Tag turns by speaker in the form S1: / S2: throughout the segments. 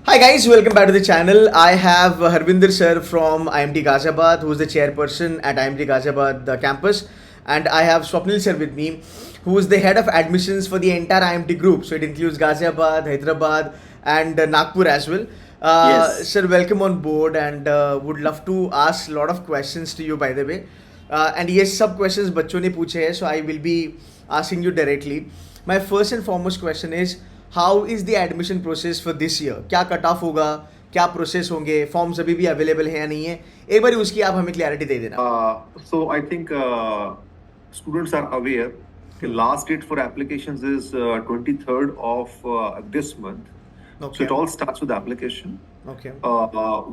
S1: Hi guys, welcome back to the channel. I have Harvinder sir from IMT Ghaziabad, who is the chairperson at IMT Ghaziabad campus, and I have Swapnil sir with me, who is the head of admissions for the entire IMT group. So it includes Ghaziabad, Hyderabad, and Nagpur as well.
S2: Yes.
S1: Sir, welcome on board, and would love to ask a lot of questions to you, by the way. And yes, सब questions बच्चों ने पूछे हैं, so I will be asking you directly. My first and foremost question is, how is the admission process for this year? क्या cut off होगा, क्या process होंगे, forms अभी भी अवेलेबल है या नहीं है, एक बार उसकी आप हमें क्लैरिटी दे देना.
S2: So I think students are aware the last date for applications is 23rd of this month.
S1: Okay.
S2: So it all starts with application.
S1: Okay.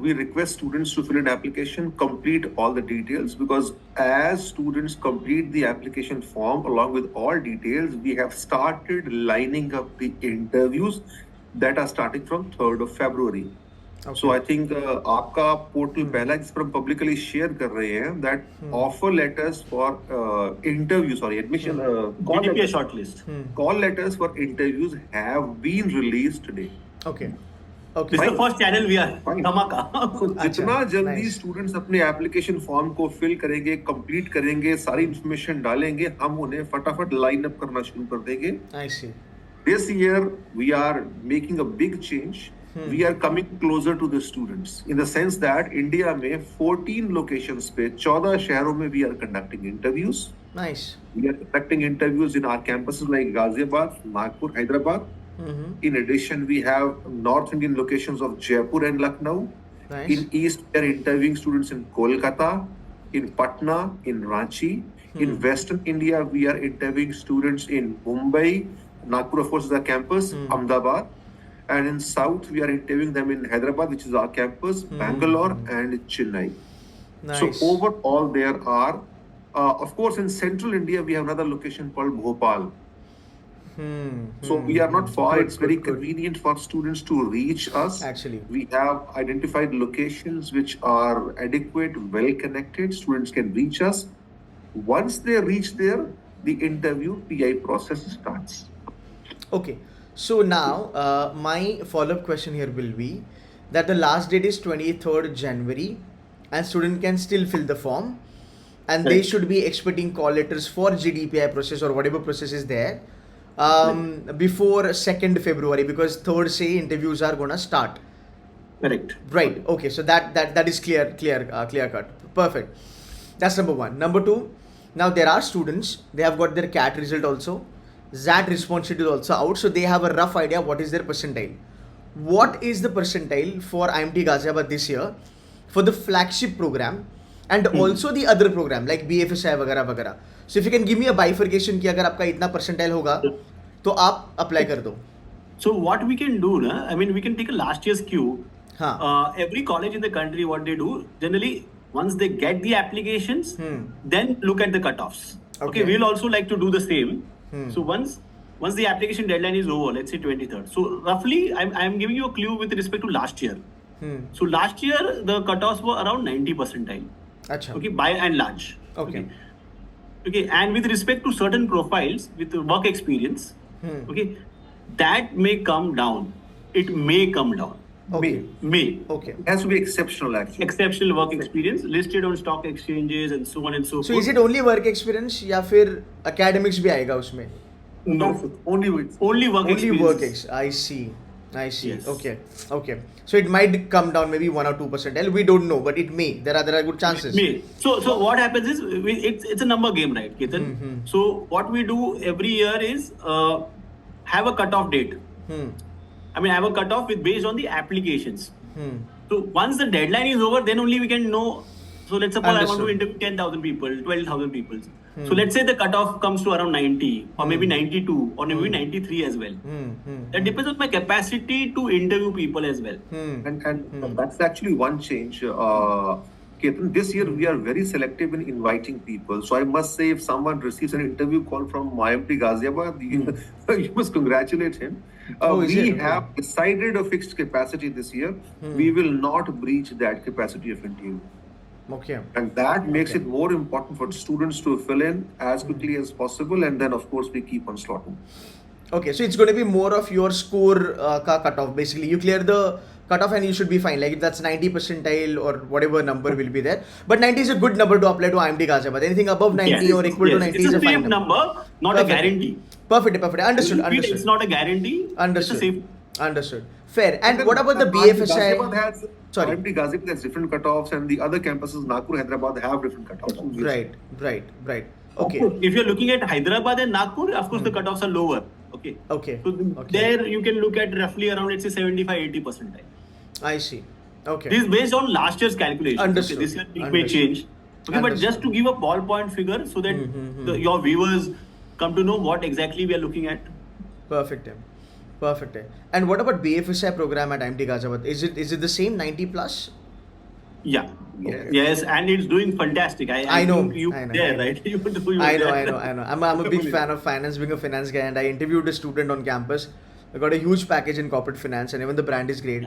S2: We request students to fill in application, complete all the details, because as students complete the application form along with all details, we have started lining up the interviews that are starting from 3rd of February.
S1: Okay.
S2: So I think आपका portal पहला जिस पर हम publicly share कर रहे हैं that offer letters for interview, sorry, admission
S3: GDPA shortlist.
S2: Call letters for interviews have been released today.
S1: Okay.
S3: This
S1: Okay.
S3: is the first channel we are. Dhamaka.
S2: So जितना जल्दी
S1: nice.
S2: Students अपने application form को fill करेंगे, complete करेंगे, सारी information डालेंगे, हम उन्हें फटाफट लाइन अप करना शुरू कर देंगे.
S1: I see.
S2: This year we are making a big change. We are coming closer to the students in the sense that India में 14 locations पे 14 शहरों में we are conducting interviews.
S1: Nice.
S2: We are conducting interviews in our campuses like Ghaziabad, Nagpur, Hyderabad. In addition, we have North Indian locations of Jaipur and Lucknow.
S1: Nice.
S2: In East, we are interviewing students in Kolkata, in Patna, in Ranchi. In Western India, we are interviewing students in Mumbai. Nagpur, of course, is our campus, Ahmedabad. And in South, we are interviewing them in Hyderabad, which is our campus, Bangalore, and Chennai.
S1: Nice.
S2: So overall, there are, of course, in Central India, we have another location called Bhopal. So we are not far.
S1: Good,
S2: it's very
S1: good.
S2: convenient for students to reach us.
S1: Actually.
S2: We have identified locations which are adequate, well connected. Students can reach us. Once they reach there, the interview PI process starts.
S1: Okay. So now, my follow-up question here will be that the last date is 23rd January and student can still fill the form and they
S3: Correct.
S1: should be expecting call letters for GDPI process or whatever process is there before 2nd February, because 3rd say interviews are gonna start.
S3: Correct.
S1: Right. Okay. So that is clear cut. Perfect. That's number one. Number two. Now there are students. They have got their CAT result also. ZAT response sheet is also out. So they have a rough idea what is their percentile. What is the percentile for IMT Ghaziabad this year for the flagship program and also the other program like BFSI वगैरह वगैरह. So if you can give me a bifurcation कि अगर आपका इतना percentile होगा तो आप apply कर दो.
S3: So what we can do, na? I mean, we can take a last year's queue.
S1: हाँ.
S3: Every college in the country, what they do, generally, once they get the applications, then look at the cutoffs.
S1: Okay.
S3: We'll also like to do the same. So once the application deadline is over, let's say 23rd. So roughly, I'm giving you a clue with respect to last year. So last year, the cutoffs were around 90 percentile.
S1: अच्छा.
S3: Okay, by and large.
S1: Okay.
S3: Okay, and with respect to certain profiles with work experience, okay, that may come down. It may come down.
S1: Okay.
S3: May.
S1: Okay.
S2: It has to be exceptional, actually.
S3: Exceptional work experience listed on stock exchanges and so on and so
S1: So
S3: forth.
S1: is it only work experience या फिर academics भी आएगा उसमें?
S3: No,
S2: Only with
S3: only work
S1: Only
S3: experience.
S1: work ex. I see.
S3: Yes.
S1: Okay. So it might come down maybe 1 or 2%. We don't know, but it may. There are good chances.
S3: May. So what happens is it's a number game, right, Ketan? So what we do every year is have a cutoff date. I mean, have a cutoff with based on the applications. So once the deadline is over, then only we can know. So let's suppose I want to interview 10,000 people, 12,000 people. So let's say the cutoff comes to around 90 or maybe 92 or maybe 93 as well. That depends on my capacity to interview people as well.
S2: and that's actually one change. Ketan, this year we are very selective in inviting people. So I must say, if someone receives an interview call from IMT Ghaziabad, you must congratulate him.
S1: Is
S2: We
S1: it? Okay.
S2: have decided a fixed capacity this year. We will not breach that capacity of interview.
S1: Okay.
S2: And that makes it more important for students to fill in as quickly as possible. And then, of course, we keep on slotting.
S1: Okay, so it's going to be more of your score ka cutoff. Basically, you clear the cutoff and you should be fine. Like that's 90 percentile or whatever number will be there. But 90 is a good number to apply to IMT Ghaziabad. Anything above 90 or equal to 90
S3: it's
S1: is
S3: a
S1: a fine
S3: safe number, not
S1: Perfect.
S3: a guarantee.
S1: Perfect. Understood.
S3: It's not a guarantee.
S1: Understood.
S3: It's a safe.
S1: Understood. Fair. And
S2: then
S1: what about the
S2: Ghaziabad
S1: BFSI?
S2: has,
S1: Sorry.
S2: IMT Ghaziabad has different cutoffs, and the other campuses, Nagpur, Hyderabad, have different cutoffs.
S1: Right. Okay.
S3: If you're looking at Hyderabad and Nagpur, of course the cutoffs are lower. Okay. So there you can look at roughly around, let's say, 75-80 percentile.
S1: I see. Okay.
S3: This is based on last year's calculation.
S1: Understood.
S3: This year it may change. But
S1: Understood.
S3: just to give a ballpoint figure so that your viewers come to know what exactly we are looking at.
S1: Perfect. And what about BFSI program at IMT Ghaziabad? Is it the same 90 plus?
S3: Yeah.
S2: Yes.
S3: Yes, and it's doing fantastic. I
S1: know.
S3: You
S1: I know.
S3: there, right?
S1: I know. I'm a big fan of finance, being a finance guy, and I interviewed a student on campus. I got a huge package in corporate finance, and even the brand is great.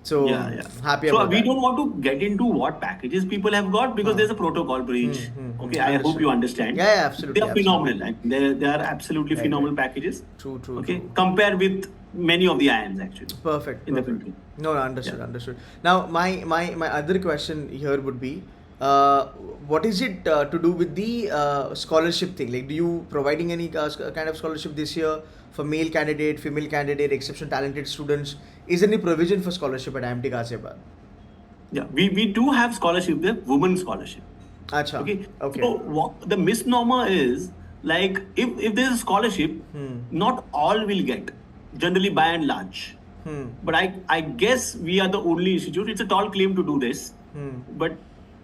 S1: So happy
S3: so
S1: about
S3: we
S1: that.
S3: don't want to get into what packages people have got because there's a protocol breach. Okay, I hope you understand.
S1: Yeah, absolutely.
S3: They are phenomenal. Like, they are absolutely phenomenal packages.
S1: True.
S3: Okay, compare with many of the IIMs actually.
S1: Perfect.
S3: In the country.
S1: No, understood. Now, my other question here would be, what is it to do with the scholarship thing? Like, do you providing any kind of scholarship this year for male candidate, female candidate, exceptional talented students? Is there any provision for scholarship at IMT Ghaziabad?
S3: Yeah, we do have scholarship there, women's scholarship.
S1: Acha.
S3: Okay.
S1: Okay.
S3: So the misnomer is like if there is a scholarship, not all will get. Generally, by and large. But I guess we are the only institute. It's a tall claim to do this. But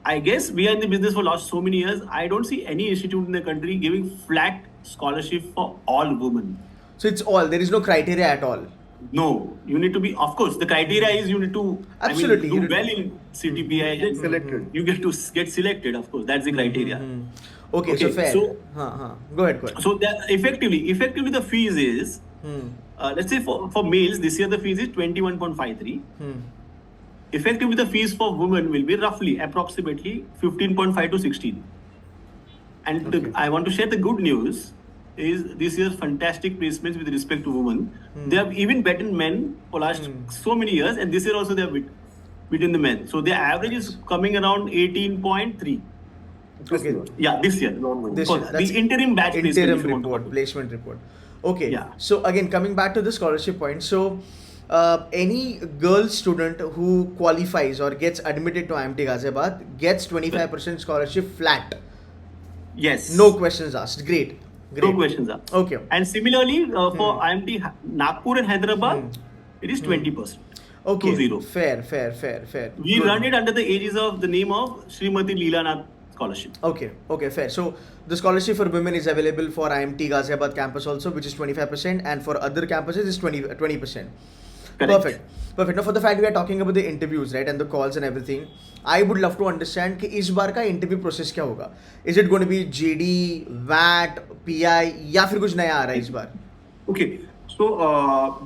S3: I guess we are in the business for last so many years. I don't see any institute in the country giving flat scholarship for all women.
S1: So it's all. There is no criteria at all.
S3: No, you need to be. Of course, the criteria is you need to
S1: Absolutely.
S3: do well in CTPI.
S2: Get selected.
S3: You get to get selected. Of course, that's the criteria.
S1: Okay, so fair.
S3: So,
S1: Go ahead.
S3: So that effectively the fees is. Let's say for males, this year the fees is 21.53. Effectively, the fees for women will be roughly, approximately 15.5 to 16. And I want to share the good news is this year's fantastic placements with respect to women. They have even beaten men for last so many years, and this year also they have beaten the men. So their average is coming around 18.3.
S1: Okay.
S3: Yeah, this year.
S1: This year. That's
S3: The interim batch
S1: placement report. Okay.
S3: Yeah.
S1: So again, coming back to the scholarship point. So any girl student who qualifies or gets admitted to IMT Ghaziabad gets 25% scholarship flat.
S3: Yes.
S1: No questions asked. Great.
S3: No questions asked.
S1: Okay.
S3: And similarly, for IMT Nagpur and Hyderabad, it is 20%.
S1: Okay.
S3: 20.
S1: Fair.
S3: We
S1: Good.
S3: run it under the aegis of the name of Srimati Leelanath Scholarship.
S1: Okay, fair. So the scholarship for women is available for IMT Ghaziabad campus also, which is 25%, and for other campuses is 20%.
S3: Correct.
S1: Perfect. Now, for the fact we are talking about the interviews, right, and the calls and everything, I would love to understand कि इस बार का interview process क्या होगा? Is it going to be JD, VAT, PI, या फिर कुछ नया आ रहा है इस बार?
S2: Okay. So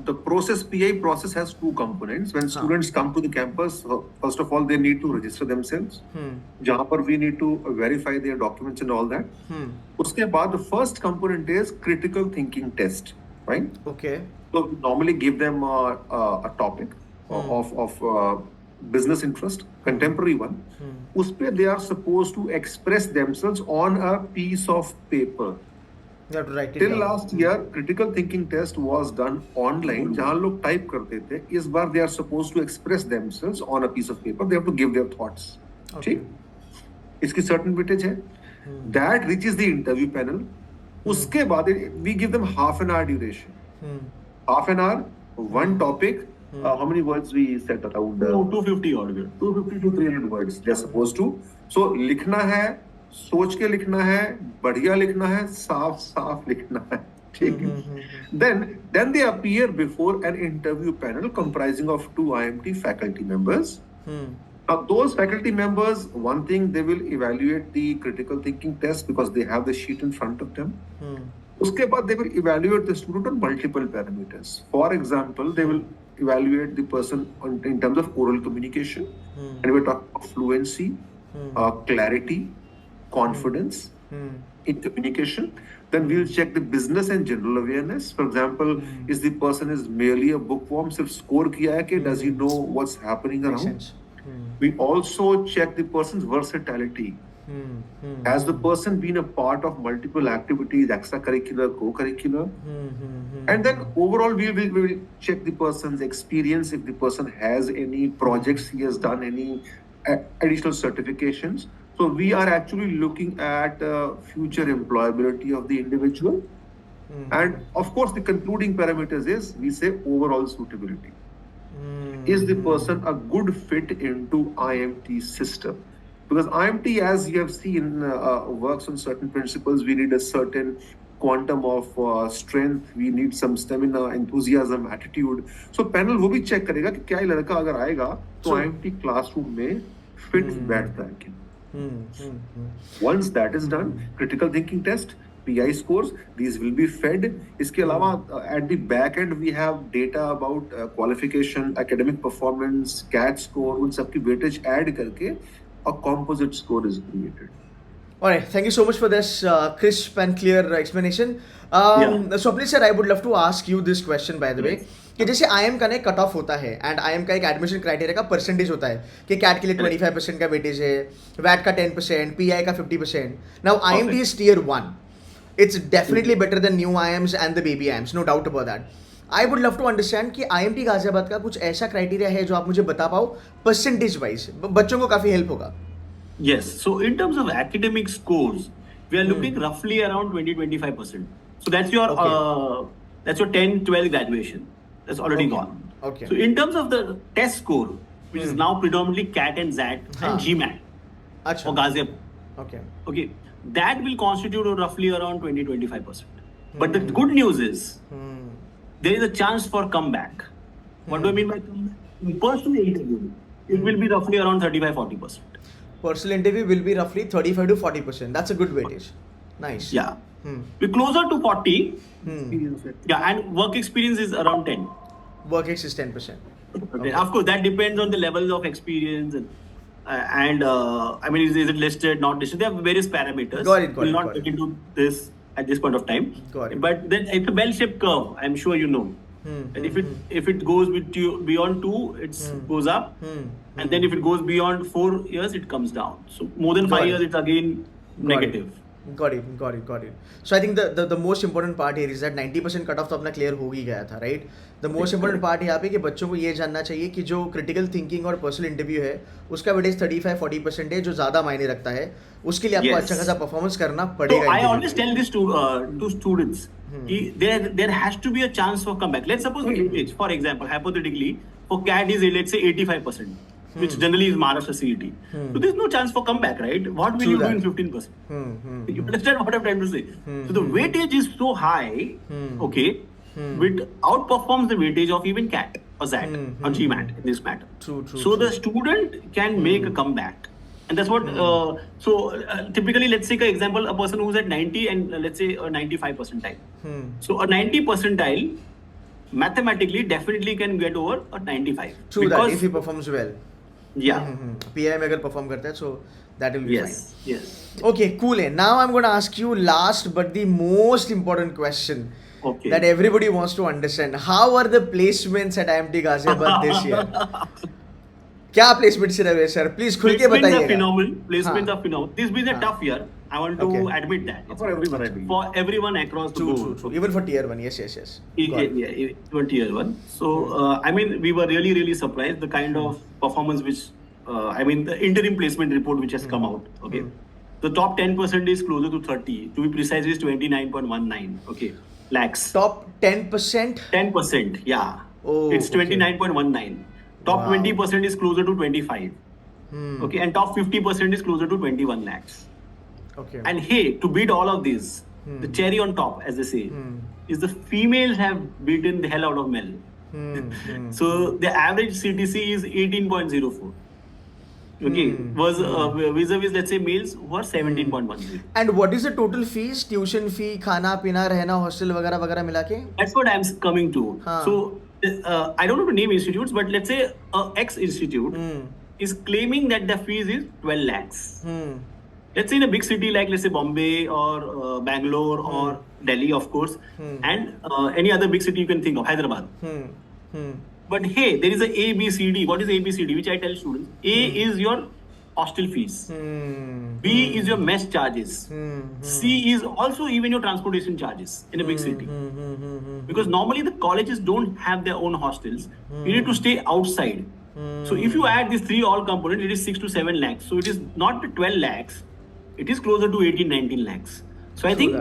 S2: the PI process has two components. When students come to the campus, first of all, they need to register themselves. जहाँ पर we need to verify their documents and all that. उसके बाद the first component is critical thinking test, right?
S1: Okay.
S2: So we normally give them a topic of business interest, contemporary one. उसपे they are supposed to express themselves on a piece of paper.
S1: You have to write it
S2: Till
S1: down.
S2: last year, critical thinking test was done online. जहाँ लोग type करते थे, इस बार they are supposed to express themselves on a piece of paper. They have to give their thoughts. ठीक? इसकी certain weightage है. That reaches the interview panel. उसके बाद we give them half an hour duration. Half an hour, one topic. How many words we set around?
S3: 250 odd.
S2: 250 to 300 words. They are supposed to. So लिखना है, सोच के लिखना है, बढ़िया लिखना है, साफ लिखना है. ठीक है. Then they appear before an interview panel comprising of 2 IMT faculty members. Now those faculty members, one thing, they will evaluate the critical thinking test because they have the sheet in front of them. उसके बाद they will evaluate the student on multiple parameters. For example, they will evaluate the person in terms of oral communication, and we talk about fluency, clarity, confidence, in communication. Then we'll check the business and general awareness. For example, is the person is merely a bookworm, सिर्फ score किया है कि does he know what's happening
S1: Makes
S2: around?
S1: sense.
S2: We also check the person's versatility. Has the person been a part of multiple activities, extracurricular, co-curricular? And then overall, we will check the person's experience. If the person has any projects, he has done any additional certifications. So we are actually looking at future employability of the individual. And of course, the concluding parameters is we say overall suitability. Is the person a good fit into IMT system? Because IMT, as you have seen, works on certain principles. We need a certain quantum of strength. We need some stamina, enthusiasm, attitude. So panel वो भी check करेगा कि क्या ये लड़का अगर आएगा तो IMT classroom में fit बैठता है क्या? Once that is done, critical thinking test, PI scores, these will be fed. इसके अलावा at the back end we have data about qualification, academic performance, CAT score, उन सब की weightage add करके a composite score is created.
S1: Alright, thank you so much for this crisp and clear explanation. Swapnil sir, I would love to ask you this question by the way. कि जैसे IIM का ना cut off होता है and IIM का एक admission criteria का percentage होता है कि कैट के लिए 25% का वेटेज है, वैट का 10%, PI का 50%. Now IMT is tier 1. It's definitely better than new IIMs and the baby IIMs, no doubt about that. I would love to understand कि IMT गाजियाबाद का कुछ ऐसा क्राइटेरिया है जो आप मुझे बता पाओ परसेंटेज वाइज, बच्चों को काफी हेल्प होगा.
S3: Yes. So in terms of academic scores, we are looking roughly around 20-25%. So that's your that's your 10-12 graduation. That's already gone.
S1: Okay.
S3: So in terms of the test score, which is now predominantly CAT and ZAT and GMAT for Ghaziabad.
S1: Okay.
S3: Okay. That will constitute roughly around 20-25%. But the good news is there is a chance for comeback. What do I mean by comeback? In personal interview, it will be roughly around 35-40%.
S1: Personal interview will be roughly 35 to 40%. That's a good weightage. Nice.
S3: Yeah. We're closer to 40. Yeah, and work experience is around 10.
S1: Work ex is 10%.
S3: Okay. Of course, that depends on the level of experience and I mean, is it listed, not listed? There are various parameters. We'll not get into this at this point of time.
S1: Got it.
S3: But then it's a bell-shaped curve. I'm sure you know. And if it goes with beyond 2, it goes up, and then if it goes beyond 4 years, it comes down. So more than 5 years, it's again negative.
S1: Got it. So I think the most important part here is that 90% cut off तो अपना clear हो ही गया था, right? The most important part यहाँ पे कि बच्चों को ये जानना चाहिए कि जो क्रिटिकल थिंकिंग और पर्सनल इंटरव्यू है उसका वेटेज 35-40% है, जो ज़्यादा मायने रखता है. उसके लिए आपको अच्छा खासा परफॉर्मेंस करना पड़ेगा.
S3: So I always tell this to students, there has to be a chance for comeback. Let's suppose weightage, for example, hypothetically, for CAT is let's say 85%. Which generally is Maharashtra CET. So there's no chance for comeback, right? What will you do in 15%? You understand what I'm trying to say? So the weightage is so high, okay, which outperforms the weightage of even CAT or ZAT or GMAT in this matter.
S1: True.
S3: So the student can make a comeback. And that's what, typically, let's take an example, a person who's at 90 and let's say a 95 percentile. So a 90 percentile, mathematically, definitely can get over a 95.
S1: True, because that if he performs well.
S3: Yeah.
S1: PI में अगर perform करता है, so that will be fine.
S3: Yes.
S1: Okay, cool. Now I'm going to ask you last but the most important question that everybody wants to understand. How are the placements at IMT Ghaziabad this year? क्या placements रहे sir? Please खुल के बताइएगा.
S3: Placements are phenomenal. This has been a tough year. I want to admit that.
S2: For everyone, I mean.
S3: For everyone across the board.
S1: True. Even for tier 1, yes.
S3: Yeah, even tier 1. So, I mean, we were really surprised the kind of performance which, I mean, the interim placement report which has come out. Okay. The top 10% is closer to 30. To be precise, is 29.19. Okay. Lakhs.
S1: Top 10%?
S3: 10%, yeah.
S1: Oh,
S3: it's 29.19. Top 20% is closer to 25. Okay. And top 50% is closer to 21 lakhs.
S1: Okay.
S3: And hey, to beat all of these, the cherry on top, as they say, is the females have beaten the hell out of male. So the average CTC is 18.04. Okay, was vis-a-vis, let's say, males who are 17.10.
S1: And what is the total fees? Tuition fee, खाना पीना रहना hostel वगैरह मिला के?
S3: That's what I'm coming to. So I don't know to name institutes, but let's say X institute is claiming that the fees is 12 lakhs. let's say in a big city like let's say Bombay or Bangalore or Delhi, of course, and any other big city you can think of, Hyderabad. But hey, there is a A, B, C, D. What is A, B, C, D? Which I tell students. A is your hostel fees. B is your mess charges. C is also even your transportation charges in a big city. Because normally the colleges don't have their own hostels. You need to stay outside. So if you add these three all components, it is 6 to 7 lakhs. So it is not 12 lakhs. It is closer to 18, 19 lakhs. So I think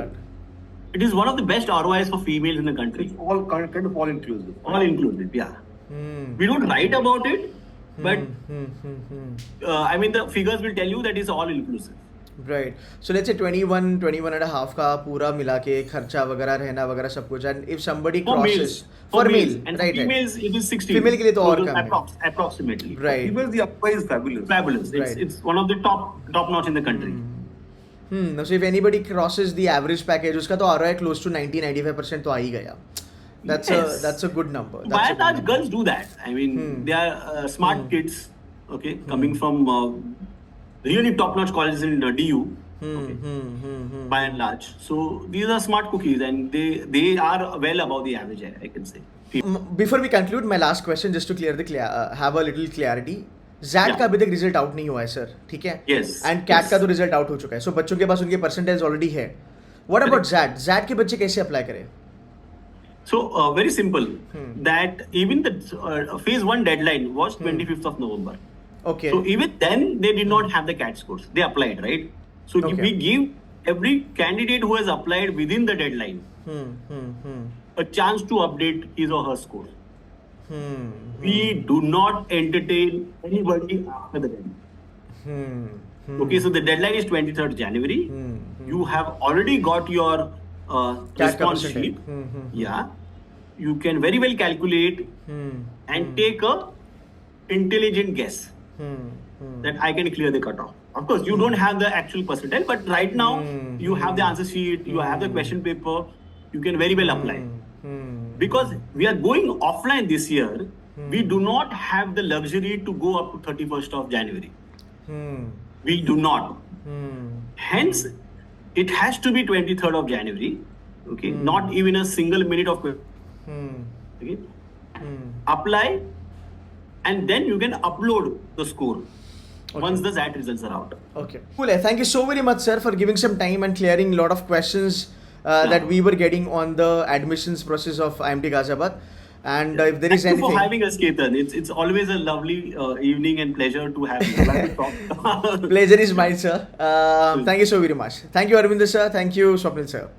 S3: it is one of the best ROIs for females in the country.
S2: It's all kind of all inclusive.
S3: All inclusive, yeah. We don't write about it, but I mean the figures will tell you that it's all inclusive.
S1: Right. So let's say 21 and a half का पूरा मिला के खर्चा वगैरह रहना वगैरह सब कुछ, and if somebody crosses
S3: for males,
S1: male,
S3: and
S1: right,
S3: for females it is 16.
S1: Female के लिए तो और कम है.
S3: Approximately.
S1: Right.
S2: Even the upper is fabulous.
S3: Fabulous. It's one of the top notch in the country.
S1: So if anybody crosses the average package, उसका तो ROI close to 90-95% तो आ ही गया. That's a good number.
S3: By and large, girls do that. I mean, they are smart kids, okay, coming from really top-notch colleges in DU, okay, by and large. So these are smart cookies, and they are well above the average, I can say.
S1: Before we conclude, my last question, just to have a little clarity. ZAT का अभी तक result out नहीं हुआ है sir, ठीक है?
S3: Yes.
S1: And cat का तो रिजल्ट आउट हो चुका है. सो बच्चों के पास उनके परसेंटेज ऑलरेडी है. व्हाट अबाउट ZAT के बच्चे कैसे अप्लाई करें?
S3: So very simple. That even the phase 1 deadline was 25th of November.
S1: Okay.
S3: So even then they did not have the CAT scores. They applied, right? So we give every candidate who has applied within the deadline a chance to update his or her score. We do not entertain anybody after the deadline. Okay, so the deadline is 23rd January. You have already got your response sheet. Yeah, you can very well calculate and take a intelligent guess that I can clear the cutoff. Of course, you don't have the actual percentile, but right now you have the answer sheet, you have the question paper, you can very well apply. Because we are going offline this year, we do not have the luxury to go up to 31st of January. We do not. Hence, it has to be 23rd of January. Okay, not even a single minute of okay. Apply, and then you can upload the score once the ZAT results are out.
S1: Okay. Cool. Thank you so very much, sir, for giving some time and clearing a lot of questions that we were getting on the admissions process of IMT Ghaziabad. And if there is anything...
S3: Thank you for having us, Ketan. It's always a lovely evening and pleasure to have you.
S1: Pleasure is mine, sir. Thank you so very much. Thank you, Arvind sir. Thank you, Swapnil sir.